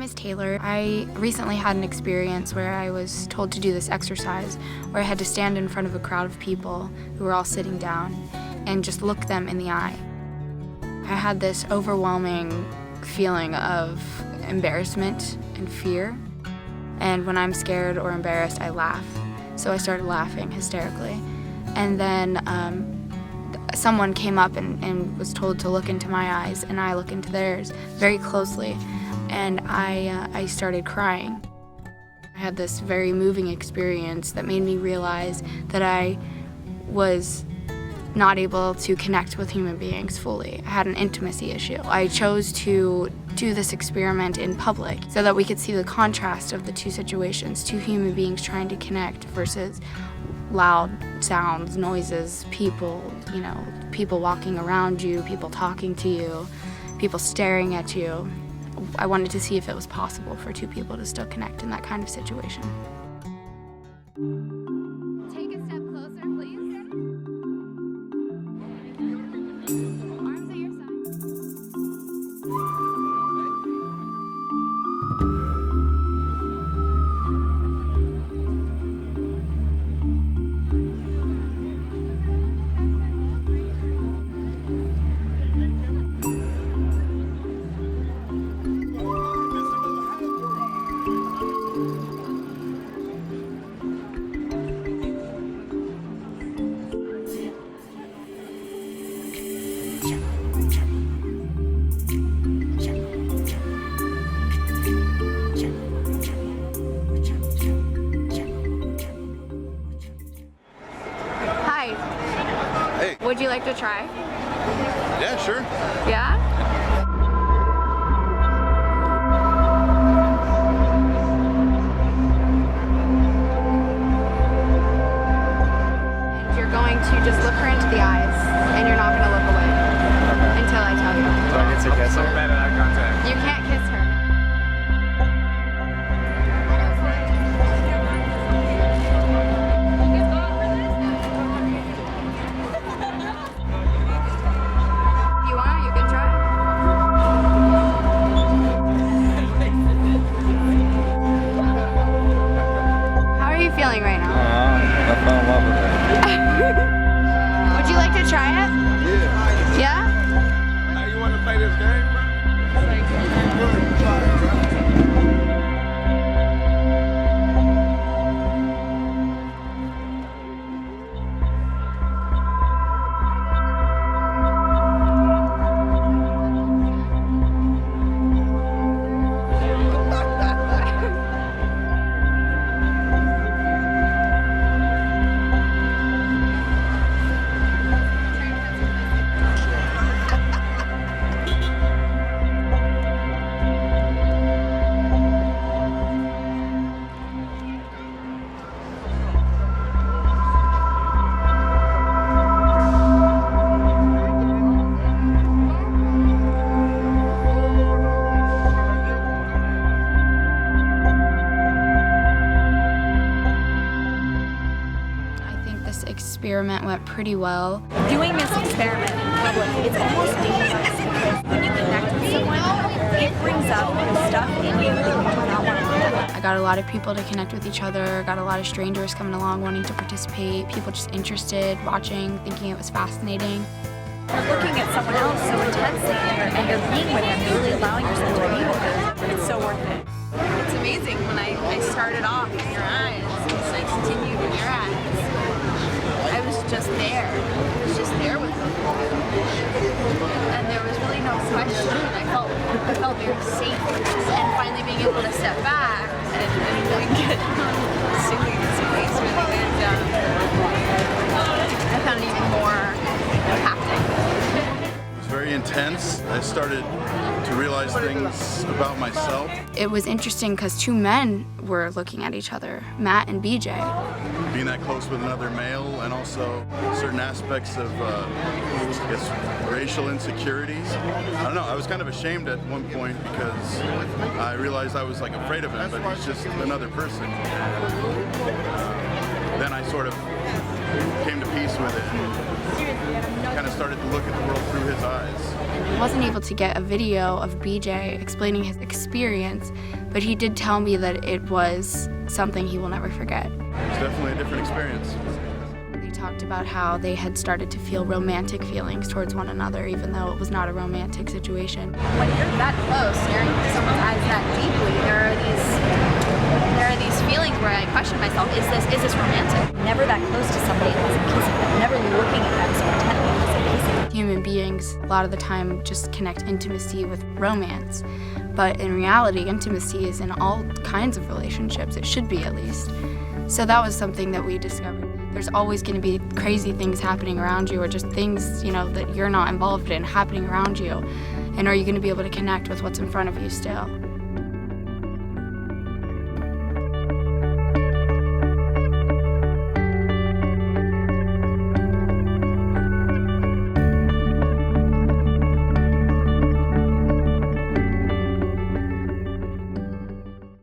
is Taylor. I recently had an experience where I was told to do this exercise where I had to stand in front of a crowd of people who were all sitting down and just look them in the eye. I had this overwhelming feeling of embarrassment and fear, and when I'm scared or embarrassed, I laugh. So I started laughing hysterically, and then someone came up and was told to look into my eyes, and I look into theirs very closely, and I started crying. I had this very moving experience that made me realize that I was not able to connect with human beings fully. I had an intimacy issue. I chose to do this experiment in public so that we could see the contrast of the two situations, two human beings trying to connect versus loud sounds, noises, people, people walking around you, people talking to you, people staring at you. I wanted to see if it was possible for two people to still connect in that kind of situation. Take a step closer, please. Arms at your Would you like to try? Yeah, sure. Yeah? And you're going to just look her into the eyes, and you're not going to look away until I tell you. Do I get to kiss her? I'm so bad at eye contact. You can't kiss her. Feeling right now? I fell in love with her. Would you like to try it? Yeah. Yeah? Hey, you want to play this game, bro? Experiment went pretty well. Doing this experiment in public, it's almost dangerous because when you connect with someone, it brings up the stuff in you that you do not want to look at. I got a lot of people to connect with each other, got a lot of strangers coming along wanting to participate, people just interested, watching, thinking it was fascinating. You're looking at someone else so intensely and you're being with them, you're really allowing yourself to be with them. It's so worth it. It's amazing when I started off in your eyes, and I continued in your eyes. I was just there. I was just there with them. And there was really no question. I felt very safe. And finally being able to step back and really get silly in this place really went down. I found it even more impacting. It was very intense. I started to realize things about myself. It was interesting because two men were looking at each other, Matt and BJ. Being that close with another male, and also certain aspects of, I guess, racial insecurities. I don't know, I was kind of ashamed at one point because I realized I was like afraid of him, but he's just another person. Then I sort of came to peace with it and kind of started to look at the world through his eyes. I wasn't able to get a video of BJ explaining his experience, but he did tell me that it was something he will never forget. It's definitely a different experience. They talked about how they had started to feel romantic feelings towards one another, even though it was not a romantic situation. When you're that close, staring into someone's eyes that deeply, there are these feelings where I question myself, is this romantic? Never that close to somebody and wasn't kissing them. Never looking at them so intently and wasn't kissing them. Human beings, a lot of the time, just connect intimacy with romance. But in reality, intimacy is in all kinds of relationships. It should be, at least. So that was something that we discovered. There's always going to be crazy things happening around you, or just things, that you're not involved in happening around you. And are you going to be able to connect with what's in front of you still?